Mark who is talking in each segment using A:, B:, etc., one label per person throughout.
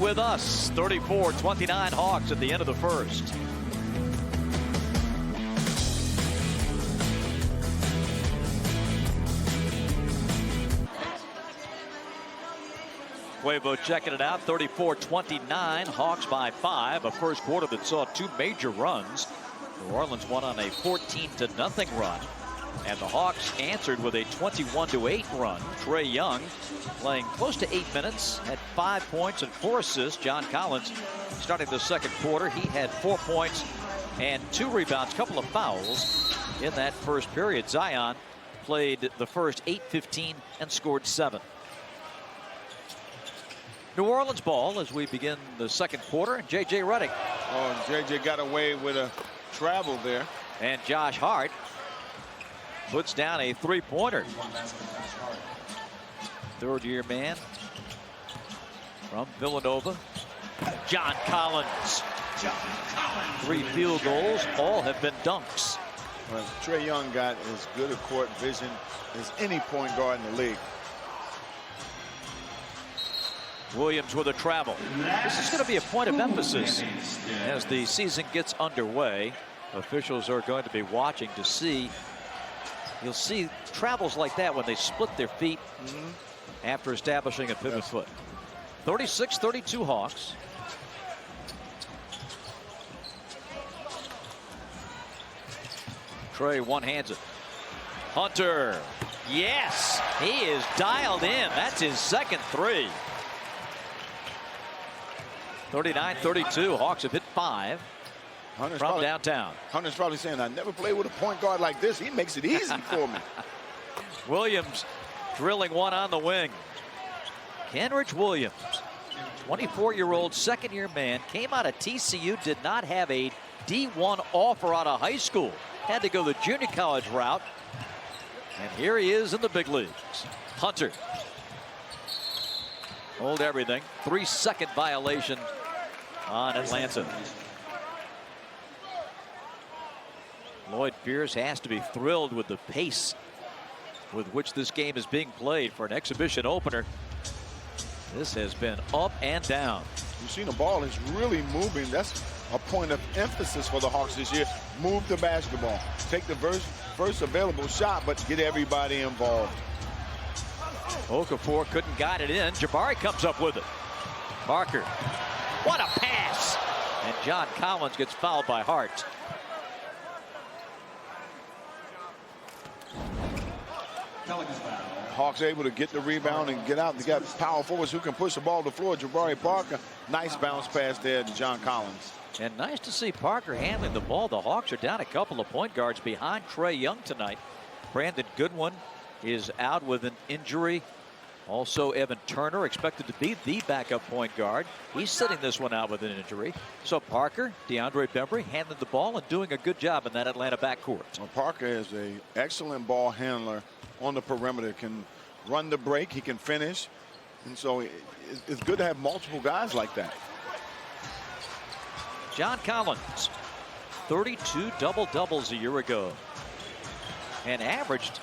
A: with us. 34-29 Hawks at the end of the first. Quavo checking it out. 34-29 Hawks by 5. A first quarter that saw two major runs. New Orleans won on a 14-0 run. And the Hawks answered with a 21-8 run. Trae Young playing close to 8 minutes, had 5 points and 4 assists. John Collins starting the second quarter. He had 4 points and 2 rebounds, couple of fouls in that first period. Zion played the first 8-15 and scored 7. New Orleans ball as we begin the second quarter, and J.J. Redick.
B: Oh, J.J. got away with a travel there.
A: And Josh Hart puts down a three-pointer. Third-year man from Villanova. John Collins. 3 field goals, all have been dunks.
B: Well, Trae Young got as good a court vision as any point guard in the league.
A: Williams with a travel. This is going to be a point of emphasis as the season gets underway. Officials are going to be watching to see. You'll see travels like that when they split their feet after establishing a pivot foot. 36-32 Hawks. Trae one-hands it. Hunter. Yes, he is dialed in. That's his second three. 39-32. Hawks have hit 5 from downtown.
B: Hunter's probably saying, I never played with a point guard like this. He makes it easy for me.
A: Williams drilling one on the wing. Kenrich Williams, 24-year-old second-year man, came out of TCU, did not have a D1 offer out of high school. Had to go the junior college route. And here he is in the big leagues. Hunter. Hold everything. 3-second violation on Atlanta. Lloyd Pierce has to be thrilled with the pace with which this game is being played for an exhibition opener. This has been up and down.
B: You've seen the ball is really moving. That's a point of emphasis for the Hawks this year. Move the basketball. Take the first available shot, but get everybody involved.
A: Okafor couldn't guide it in. Jabari comes up with it. Parker. What a pass! And John Collins gets fouled by Hart.
B: Hawks able to get the rebound and get out. They got power forwards who can push the ball to the floor. Jabari Parker, nice bounce pass there to John Collins.
A: And nice to see Parker handling the ball. The Hawks are down a couple of point guards behind Trae Young tonight. Brandon Goodwin is out with an injury. Also, Evan Turner expected to be the backup point guard. He's sitting this one out with an injury. So Parker, DeAndre Bembry handling the ball and doing a good job in that Atlanta backcourt.
B: Well, Parker is an excellent ball handler on the perimeter. Can run the break, he can finish. And so it's good to have multiple guys like that.
A: John Collins, 32 double-doubles a year ago. And averaged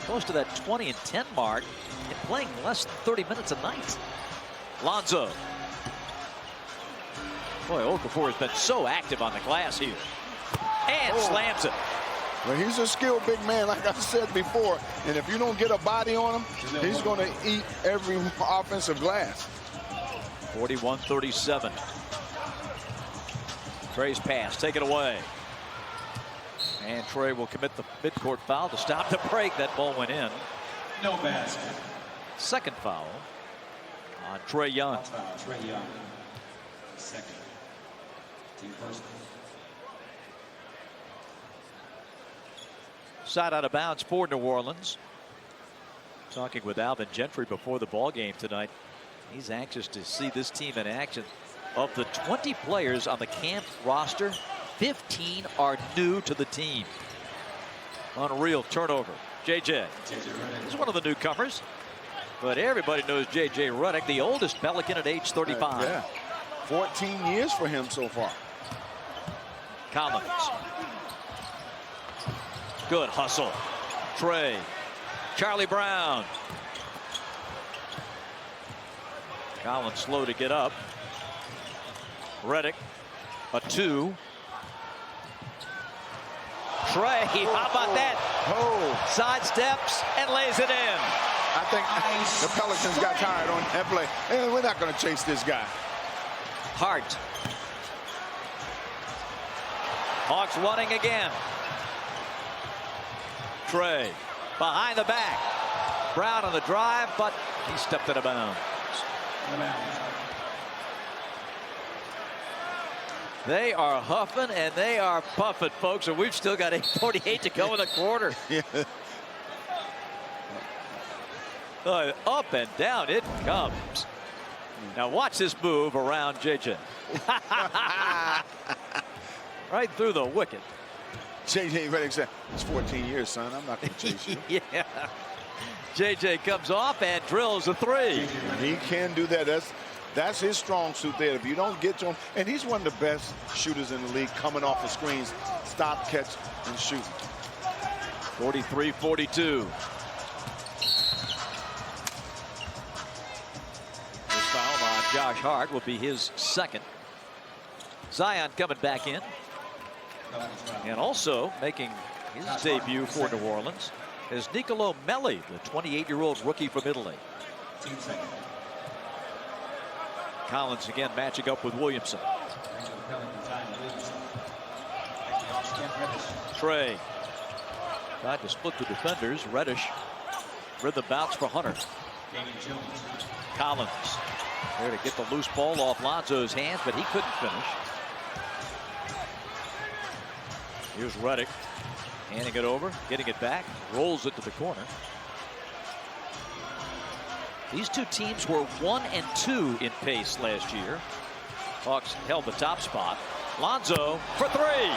A: close to that 20 and 10 mark and playing less than 30 minutes a night. Lonzo. Boy, Okafor has been so active on the glass here. And slams it.
B: Well, he's a skilled big man, like I said before. And if you don't get a body on him, he's going to eat every offensive glass.
A: 41-37. Trae's pass, take it away. And Trae will commit the midcourt foul to stop the break. That ball went in.
C: No basket.
A: Second foul on Trae Young.
C: Trae Young. Second. Team first.
A: Side out of bounds for New Orleans. Talking with Alvin Gentry before the ball game tonight. He's anxious to see this team in action. Of the 20 players on the camp roster, 15 are new to the team. Unreal turnover. JJ. He's one of the newcomers. But everybody knows J.J. Redick, the oldest Pelican at age 35.
B: Yeah. 14 years for him so far.
A: Collins. Good hustle. Trae. Charlie Brown. Collins slow to get up. Reddick, a 2. Trey, how about that?
B: Oh,
A: Sidesteps and lays it in.
B: I think the Pelicans got tired on that play. And we're not going to chase this guy.
A: Hart. Hawks running again. Trey behind the back. Brown on the drive, but he stepped out of bounds. They are huffing and they are puffing, folks, and we've still got 8:48 to go in the quarter.
B: Yeah.
A: Up and down it comes. Now watch this move around JJ. Right through the wicket.
B: JJ Reddick said, it's 14 years, son. I'm not going to chase you.
A: Yeah. JJ comes off and drills a 3.
B: He can do that. That's his strong suit there. If you don't get to him, and he's one of the best shooters in the league, coming off the screens, stop, catch, and shoot.
A: 43-42. This foul on Josh Hart will be his second. Zion coming back in. And also making his debut for New Orleans is Nicolo Melli, the 28-year-old rookie from Italy. Collins again matching up with Williamson. Trey tried to split the defenders. Reddish rhythm bounce for Hunter. Collins there to get the loose ball off Lonzo's hands, but he couldn't finish. Here's Reddick handing it over, getting it back, rolls it to the corner. These two teams were 1 and 2 in pace last year. Hawks held the top spot. Lonzo for 3.
B: Well,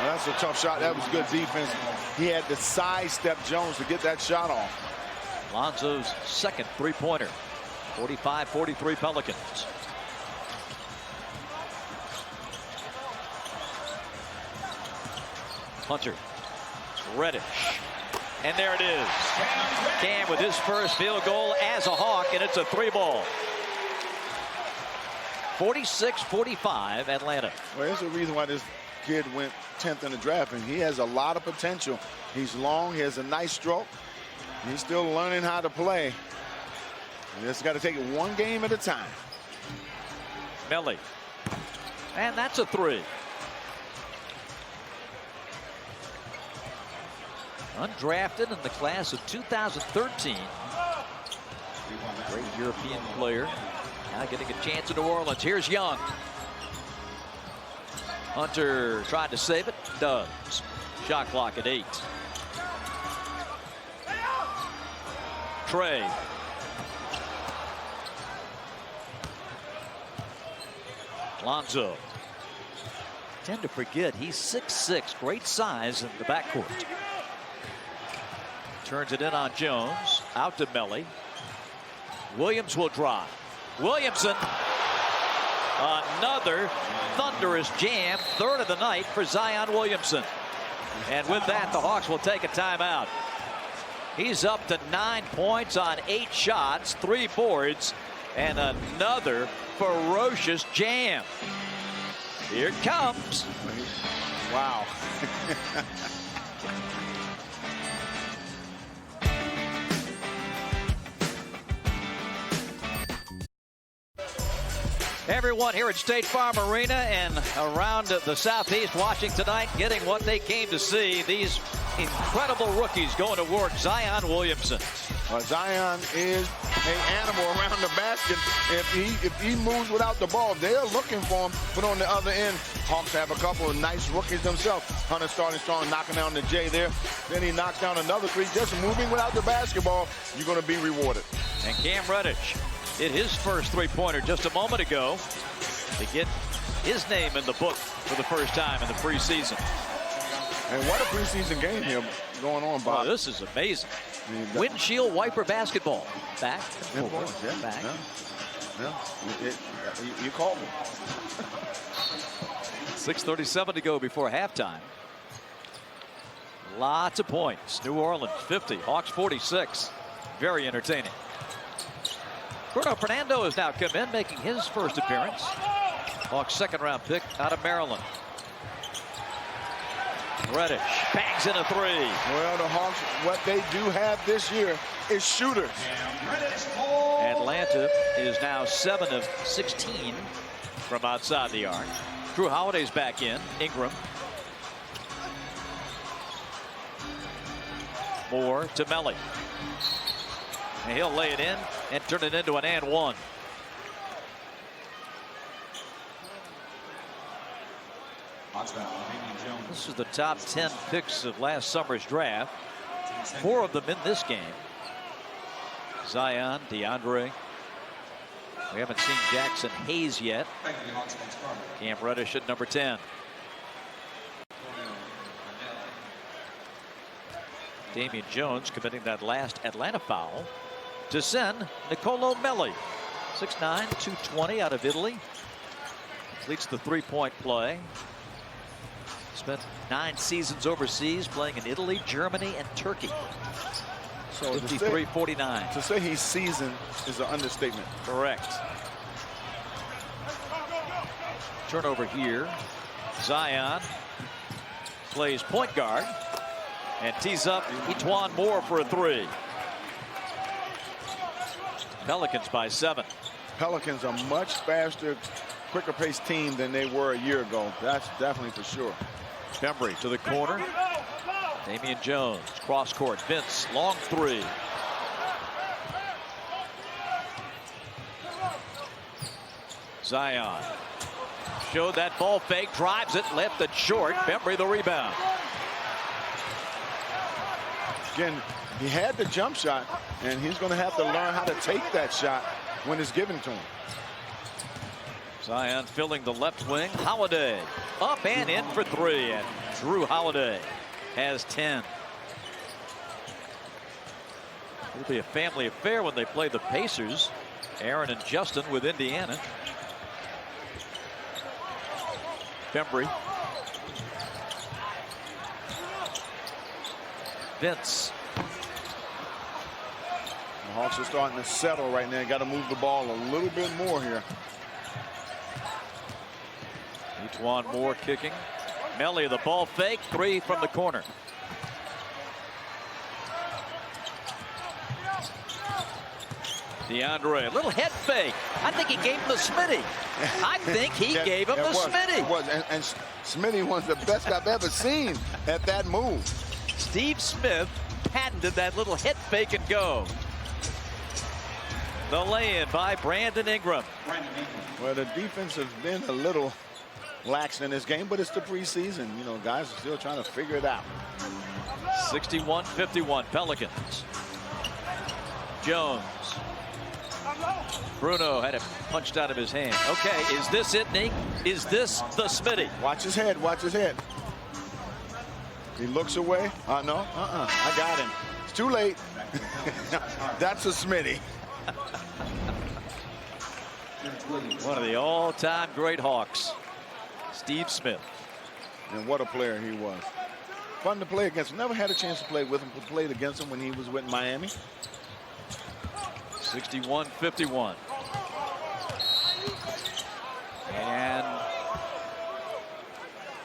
B: that's a tough shot. That was good defense. He had to sidestep Jones to get that shot off.
A: Lonzo's second three-pointer. 45-43 Pelicans. Hunter. Reddish. And there it is. Cam with his first field goal as a Hawk, and it's a 3-ball. 46-45 Atlanta.
B: Well, there's a reason why this kid went 10th in the draft, and he has a lot of potential. He's long, he has a nice stroke. He's still learning how to play. You just got to take it one game at a time.
A: Melli. And that's a 3. Undrafted in the class of 2013. Great European player. Now getting a chance in New Orleans. Here's Young. Hunter tried to save it. Does. Shot clock at 8. Trey. Lonzo. Tend to forget he's 6'6", great size in the backcourt. Turns it in on Jones. Out to Melli. Williams will drive. Williamson. Another thunderous jam. Third of the night for Zion Williamson. And with that, the Hawks will take a timeout. He's up to 9 points on 8 shots, 3 boards, and another ferocious jam. Here it comes.
B: Wow.
A: Everyone here at State Farm Arena and around the Southeast watching tonight, getting what they came to see. These incredible rookies going to work. Zion Williamson.
B: Zion is an animal around the basket. If he moves without the ball, they're looking for him. But on the other end, Hawks have a couple of nice rookies themselves. Hunter starting strong, knocking down the J there. Then he knocks down another 3. Just moving without the basketball, you're going to be rewarded.
A: And Cam Reddish hit his first three-pointer just a moment ago to get his name in the book for the first time in the preseason.
B: And what a preseason game here going on, Bob.
A: Oh, this is amazing. Windshield wiper basketball. Back and
B: forth. Yeah,
A: back.
B: You called me.
A: 6:37 to go before halftime. Lots of points. New Orleans 50, Hawks 46. Very entertaining. Bruno Fernando has now come in, making his first appearance. Hawks second-round pick out of Maryland. Reddish bangs in a three.
B: Well, the Hawks, what they do have this year is shooters.
A: Atlanta is now 7 of 16 from outside the arc. Drew Holiday's back in. Ingram. Moore to Melly. And he'll lay it in and turn it into an and one. This is the top 10 picks of last summer's draft. 4 of them in this game. Zion, DeAndre. We haven't seen Jackson Hayes yet. Cam Reddish at number 10. Damian Jones committing that last Atlanta foul to send Nicolo Melli. 6'9", 220 out of Italy. Completes the three-point play. Spent 9 seasons overseas playing in Italy, Germany, and Turkey. So 53-49.
B: To say he's seasoned is an understatement.
A: Correct. Turnover here. Zion plays point guard and tees up Etuan Moore for a three. Pelicans by 7.
B: Pelicans are much faster, quicker paced team than they were a year ago. That's definitely for sure.
A: Bembry to the corner. Damian Jones, cross court. Vince, long three. Zion showed that ball fake, drives it, left it short. Bembry the rebound.
B: Again, he had the jump shot, and he's going to have to learn how to take that shot when it's given to him.
A: Zion filling the left wing. Holiday up and in for three, and Drew Holiday has 10. It'll be a family affair when they play the Pacers. Aaron and Justin with Indiana. Bembry. Vince.
B: The Hawks are starting to settle right now. Got to move the ball a little bit more here.
A: Etuan Moore kicking. Melly the ball fake. Three from the corner. DeAndre, a little head fake. I think he gave him the Smitty. I think he gave him the Smitty.
B: It was, and Smitty was the best I've ever seen at that move.
A: Steve Smith patented that little head fake and go. The lay-in by Brandon Ingram.
B: Well, the defense has been a little lax in this game, but it's the preseason. You know, guys are still trying to figure it out.
A: 61-51 Pelicans. Jones. Bruno had it punched out of his hand. Okay, is this it, Nick? Is this the Smitty?
B: Watch his head, watch his head. He looks away. No, I got him. It's too late. That's a Smitty.
A: One of the all-time great Hawks, Steve Smith.
B: And what a player he was. Fun to play against. Never had a chance to play with him, but played against him when he was with Miami.
A: 61-51. And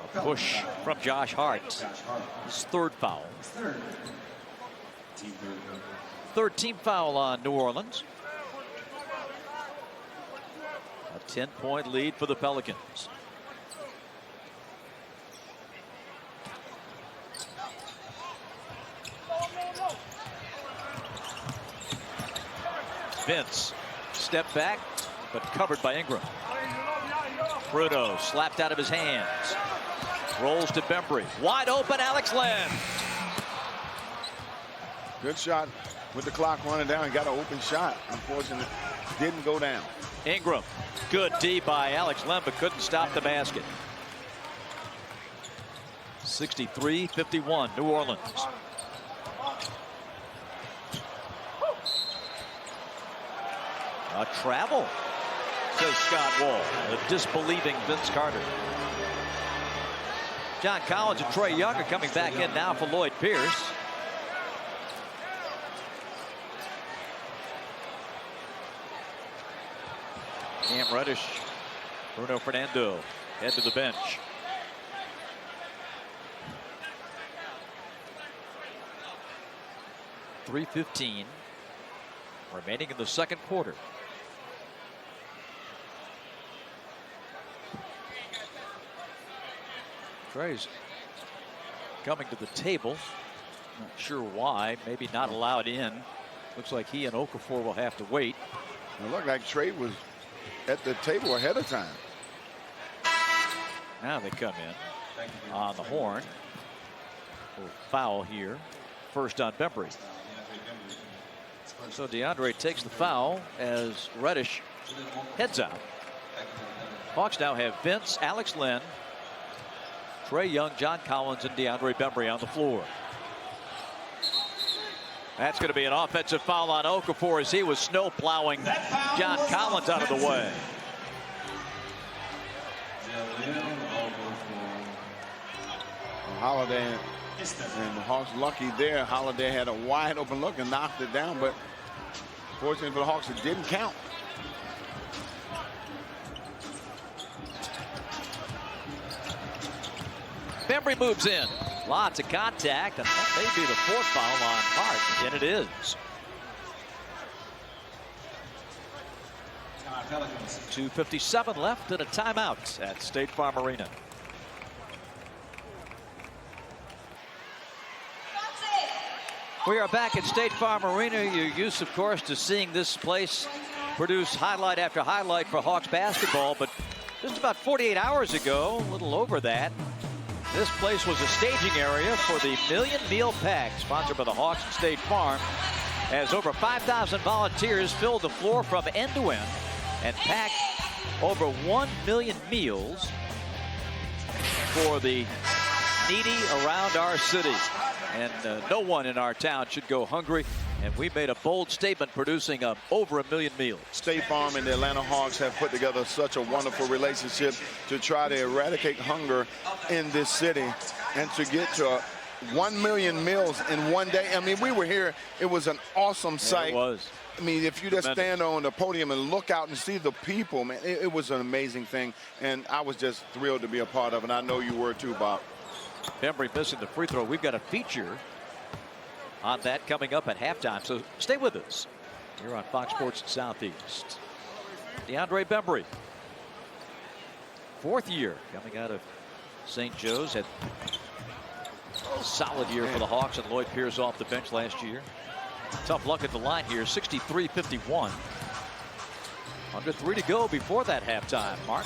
A: a push from Josh Hart. His third foul. Third team foul on New Orleans. A 10-point lead for the Pelicans. Vince, step back, but covered by Ingram. Bruno slapped out of his hands. Rolls to Bembry. Wide open, Alex Len.
B: Good shot with the clock running down. Got an open shot. Unfortunately, didn't go down.
A: Ingram, good D by Alex Len, but couldn't stop the basket. 63-51, New Orleans. A travel, says Scott Wall. A disbelieving Vince Carter. John Collins and Trae Young are coming back in now for Lloyd Pierce. Cam Reddish Bruno Fernando head to the bench. .315 remaining in the second quarter. Trey's coming to the table. Not sure why. Maybe not allowed in. Looks like he and Okafor will have to wait.
B: It looked like Trey was at the table ahead of time.
A: Now they come in on the horn. Foul here. First on Bembry. So DeAndre takes the foul as Reddish heads out. Hawks now have Vince, Alex Len, Trae Young, John Collins, and DeAndre Bembry on the floor. That's going to be an offensive foul on Okafor as he was snow plowing John Collins out of the way.
B: Holiday and the Hawks lucky there. Holiday had a wide open look and knocked it down, but fortunately for the Hawks, it didn't count.
A: Bembry moves in. Lots of contact, and that may be the fourth foul on Hart, and it is. 2:57 left and a timeout at State Farm Arena. We are back at State Farm Arena. You're used, of course, to seeing this place produce highlight after highlight for Hawks basketball, but just about 48 hours ago, a little over that, this place was a staging area for the Million Meal Pack, sponsored by the Hawks and State Farm, as over 5,000 volunteers filled the floor from end to end and packed over 1 million meals for the needy around our city. And no one in our town should go hungry. And we made a bold statement producing over 1 million meals.
B: State Farm and the Atlanta Hawks have put together such a wonderful relationship to try to eradicate hunger in this city and to get to 1 million meals in one day. I mean, we were here. It was an awesome sight.
A: It was.
B: I mean, if you just stand on the podium and look out and see the people, man, it was an amazing thing. And I was just thrilled to be a part of it. And I know you were too, Bob.
A: Bembry missing the free throw. We've got a feature on that coming up at halftime, so stay with us here on Fox Sports Southeast. DeAndre Bembry, fourth year coming out of St. Joe's, had a solid year for the Hawks, and Lloyd Pierce off the bench last year. Tough luck at the line here, 63-51. Under 3 to go before that halftime mark.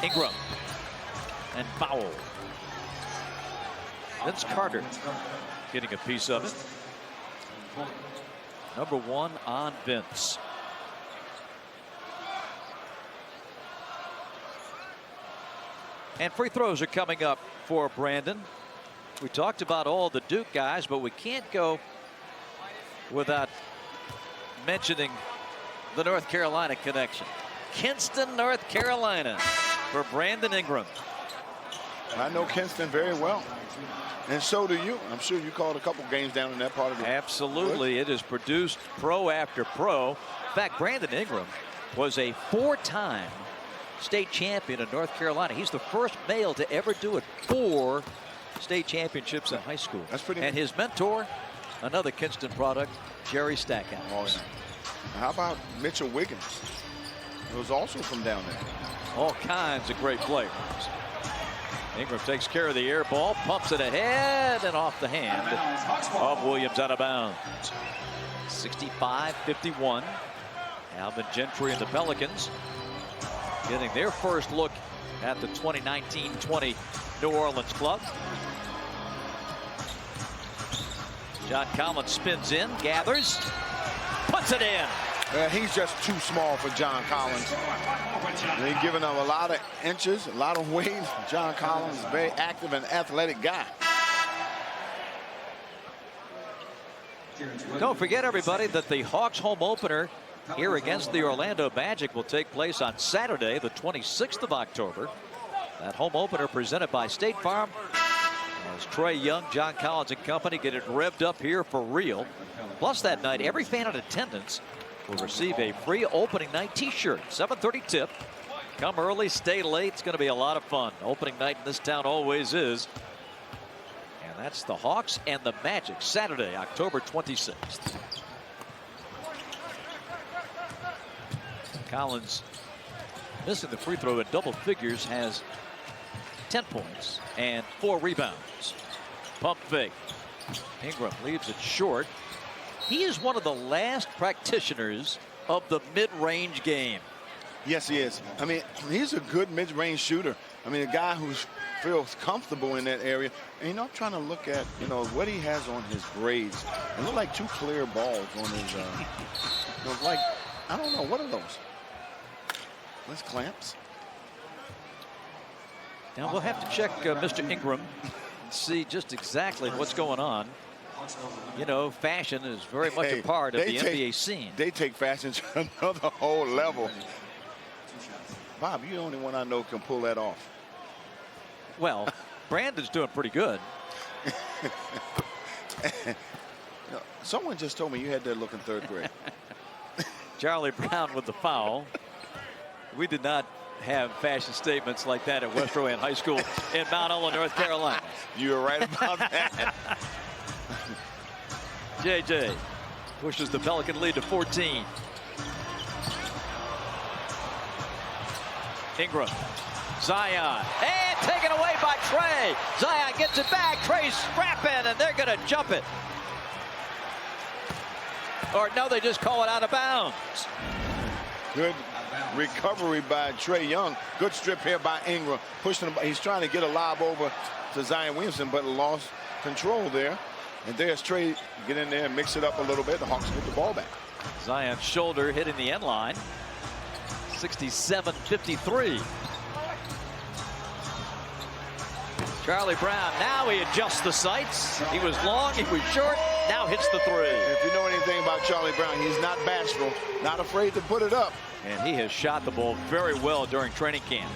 A: Ingram and foul. Vince Carter getting a piece of it. Number 1 on Vince. And free throws are coming up for Brandon. We talked about all the Duke guys, but we can't go without mentioning the North Carolina connection. Kinston, North Carolina for Brandon Ingram.
B: I know Kinston very well. And so do you. I'm sure you called a couple games down in that part of the
A: Absolutely. It has produced pro after pro. In fact, Brandon Ingram was a 4-time state champion in North Carolina. He's the first male to ever do it. 4 state championships in high school.
B: That's pretty.
A: And his mentor, another Kinston product, Jerry Stackhouse.
B: Oh, yeah. How about Mitchell Wiggins? He was also from down there.
A: All kinds of great players. Ingram takes care of the air ball, pumps it ahead and off the hand of Williams, out of bounds. 65-51. Alvin Gentry and the Pelicans getting their first look at the 2019-20 New Orleans club. John Collins spins in, gathers, puts it in.
B: He's just too small for John Collins. He's giving him a lot of inches, a lot of weight. John Collins is a very active and athletic guy.
A: Don't forget, everybody, that the Hawks home opener here against the Orlando Magic will take place on Saturday, the 26th of October. That home opener presented by State Farm. As Trae Young, John Collins and company get it revved up here for real. Plus that night, every fan in attendance will receive a free opening night t-shirt. 7:30 tip. Come early, stay late. It's going to be a lot of fun. Opening night in this town always is. And that's the Hawks and the Magic, Saturday, October 26th. Collins missing the free throw in double figures, has 10 points and 4 rebounds. Pump fake. Ingram leaves it short. He is one of the last practitioners of the mid-range game.
B: Yes, he is. I mean, he's a good mid-range shooter. I mean, a guy who feels comfortable in that area. And, you know, I'm trying to look at, you know, what he has on his braids. It look like 2 clear balls on his, you know, like, I don't know, what are those? That's clamps.
A: Now we'll have to check Mr. Ingram and see just exactly what's going on. You know, fashion is very much a part of the NBA scene.
B: They take fashion to another whole level. Bob, you're the only one I know can pull that off.
A: Well, Brandon's doing pretty good.
B: Someone just told me you had that look in 3rd grade.
A: Charlie Brown with the foul. We did not have fashion statements like that at West Rowan High School in Mount Ella, North Carolina.
B: You were right about that.
A: JJ pushes the Pelican lead to 14. Ingram, Zion, and taken away by Trey. Zion gets it back. Trey's scrapping, and they're going to jump it. Or no, they just call it out of bounds.
B: Good recovery by Trey Young. Good strip here by Ingram. Pushing him. He's trying to get a lob over to Zion Williamson, but lost control there. And there's Trey. Get in there and mix it up a little bit. The Hawks get the ball back.
A: Zion's shoulder hitting the end line. 67-53. Charlie Brown, now he adjusts the sights. He was long, he was short, now hits the 3.
B: If you know anything about Charlie Brown, he's not bashful, not afraid to put it up.
A: And he has shot the ball very well during training camp.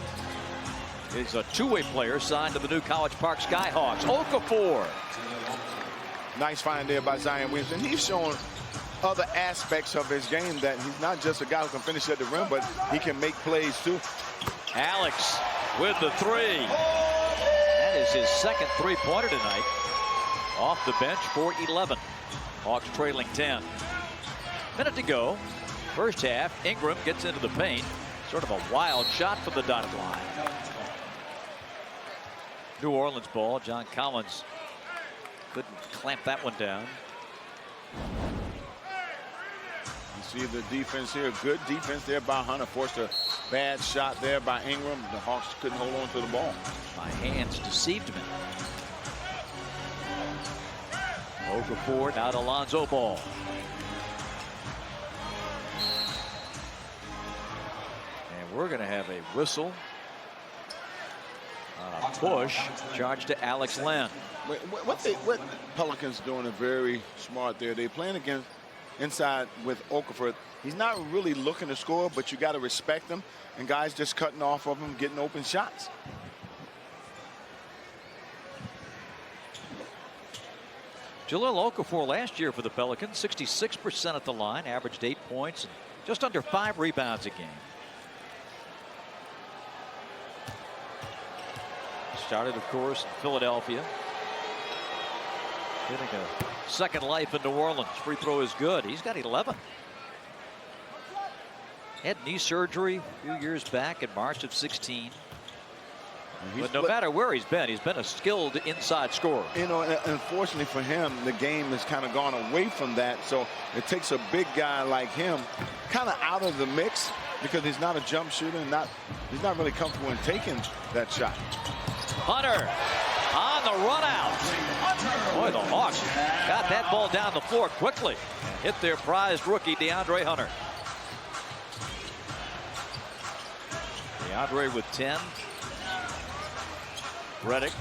A: He's a two-way player signed to the new College Park Skyhawks. Okafor.
B: Nice find there by Zion Williamson. He's showing other aspects of his game, that he's not just a guy who can finish at the rim, but he can make plays too.
A: Alex with the 3. That is his second three-pointer tonight. Off the bench for 11. Hawks trailing 10. Minute to go. First half. Ingram gets into the paint. Sort of a wild shot from the dotted line. New Orleans ball. John Collins couldn't clamp that one down.
B: You see the defense here. Good defense there by Hunter. Forced a bad shot there by Ingram. The Hawks couldn't hold on to the ball.
A: My hands deceived me. Okafor now to Lonzo Ball. And we're going to have a whistle. A push. Charge to Alex Len.
B: What Pelicans doing is very smart there. They're playing against inside with Okafor. He's not really looking to score, but you got to respect him. And guys just cutting off of him, getting open shots.
A: Jahlil Okafor last year for the Pelicans, 66% at the line, averaged 8 points, and just under 5 rebounds a game. Started, of course, in Philadelphia. Getting a second life in New Orleans. Free throw is good. He's got 11. Had knee surgery a few years back in March of 16. But no matter where he's been a skilled inside scorer.
B: You know, unfortunately for him, the game has kind of gone away from that. So it takes a big guy like him kind of out of the mix, because he's not a jump shooter and he's not really comfortable in taking that shot.
A: Hunter on the run out. Boy, the Hawks got that ball down the floor quickly. Hit their prized rookie, DeAndre Hunter. DeAndre with 10. Redick,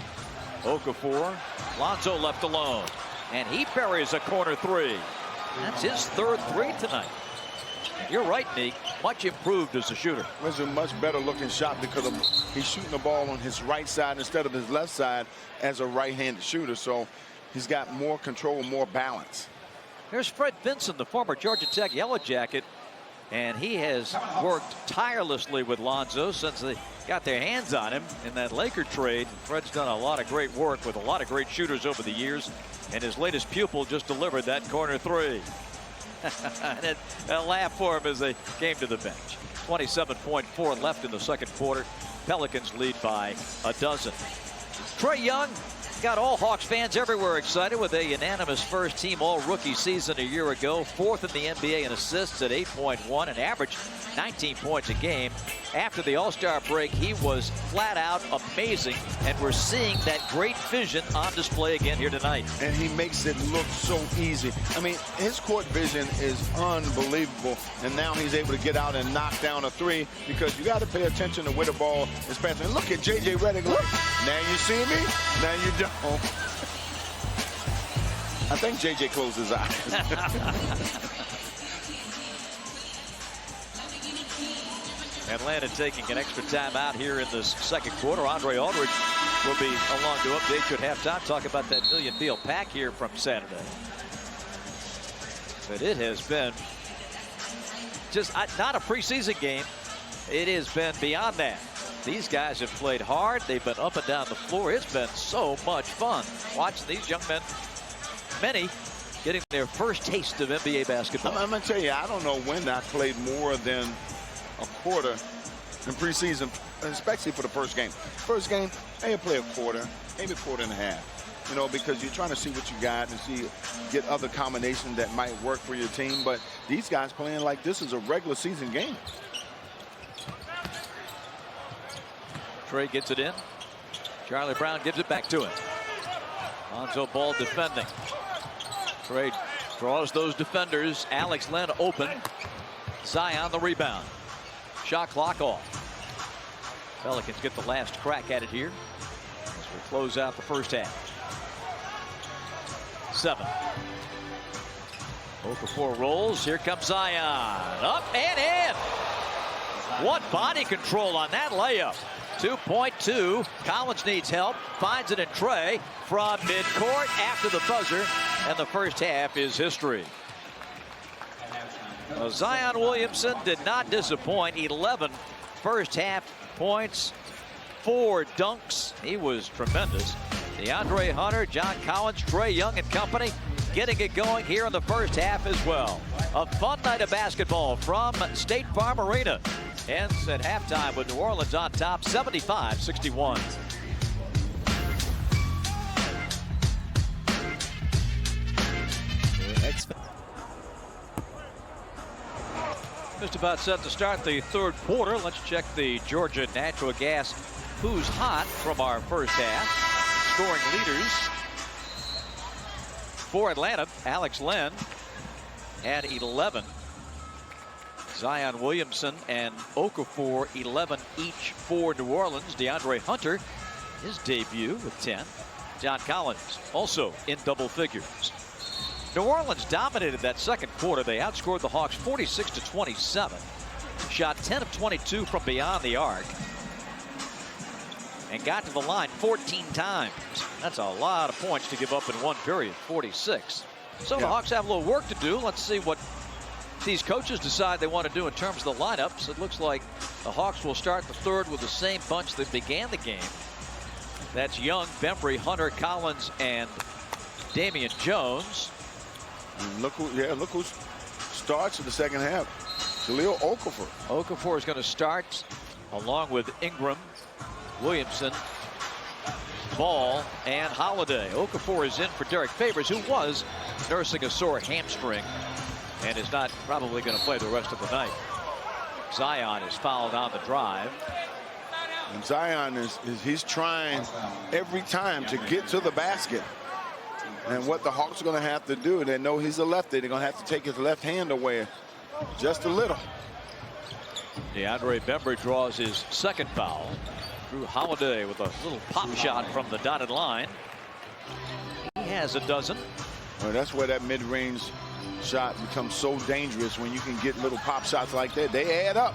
A: Okafor, Lonzo left alone. And he buries a corner 3. That's his 3rd 3 tonight. And you're right, Nick. Much improved as a shooter.
B: It was a much better looking shot because he's shooting the ball on his right side instead of his left side as a right-handed shooter. So he's got more control, more balance.
A: Here's Fred Vinson, the former Georgia Tech Yellow Jacket, And he has worked tirelessly with Lonzo since they got their hands on him in that Laker trade. Fred's done a lot of great work with a lot of great shooters over the years. And his latest pupil just delivered that corner three. And a laugh for him as they came to the bench. 27.4 left in the second quarter. Pelicans lead by a dozen. Trae Young got all Hawks fans everywhere excited with a unanimous first-team all-rookie season a year ago. Fourth in the NBA in assists at 8.1 and averaged 19 points a game. After the All-Star break, he was flat out amazing, and we're seeing that great vision on display again here tonight.
B: And he makes it look so easy. I mean, his court vision is unbelievable, and now he's able to get out and knock down a three because you got to pay attention to where the ball is passing. And look at J.J. Redick. Now you see me, now you don't. I think J.J. closed his eyes.
A: Atlanta taking an extra time out here in this second quarter. Andre Aldridge will be along to update you at halftime. Talk about that million meal pack here from Saturday. But it has been just not a preseason game. It has been beyond that. These guys have played hard. They've been up and down the floor. It's been so much fun watching these young men, many getting their first taste of NBA basketball.
B: I'm going to tell you, I don't know when I played more than a quarter in preseason, especially for the first game. First game, maybe play a quarter, maybe a quarter and a half. You know, because you're trying to see what you got and get other combinations that might work for your team. But these guys playing like this is a regular season game.
A: Trae gets it in. Charlie Brown gives it back to him. Lonzo Ball defending. Trae draws those defenders. Alex Len open. Zion the rebound. Shot clock off. Pelicans get the last crack at it here as we close out the first half. 7. Okafor rolls. Here comes Zion. Up and in. What body control on that layup. 2.2. Collins needs help. Finds it in Trae from midcourt after the buzzer. And the first half is history. Well, Zion Williamson did not disappoint. 11 first half points. 4 dunks. He was tremendous. DeAndre Hunter, John Collins, Trae Young and company getting it going here in the first half as well. A fun night of basketball from State Farm Arena. Ends at halftime with New Orleans on top, 75-61. Just about set to start the third quarter. Let's check the Georgia Natural Gas Who's Hot from our first half. Scoring leaders for Atlanta, Alex Len had 11. Zion Williamson and Okafor 11 each for New Orleans. DeAndre Hunter, his debut with 10. John Collins also in double figures. New Orleans dominated that second quarter. They outscored the Hawks 46-27. Shot 10 of 22 from beyond the arc. And got to the line 14 times. That's a lot of points to give up in one period, 46. So the Hawks have a little work to do. Let's see what these coaches decide they want to do in terms of the lineups. It looks like the Hawks will start the third with the same bunch that began the game. That's Young, Bembry, Hunter, Collins, and Damian Jones.
B: And look who starts in the second half. Jahlil Okafor.
A: Okafor is going to start along with Ingram, Williamson, Ball, and Holiday. Okafor is in for Derek Favors, who was nursing a sore hamstring and is not probably going to play the rest of the night. Zion is fouled on the drive.
B: And Zion he's trying every time to get to the basket. And what the Hawks are going to have to do, they know he's a lefty. They're going to have to take his left hand away just a little.
A: DeAndre Bembry draws his second foul. Drew Holiday with a little pop shot from the dotted line. He has a dozen.
B: Well, that's where that mid-range shot becomes so dangerous when you can get little pop shots like that. They add up.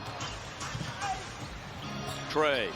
A: Trae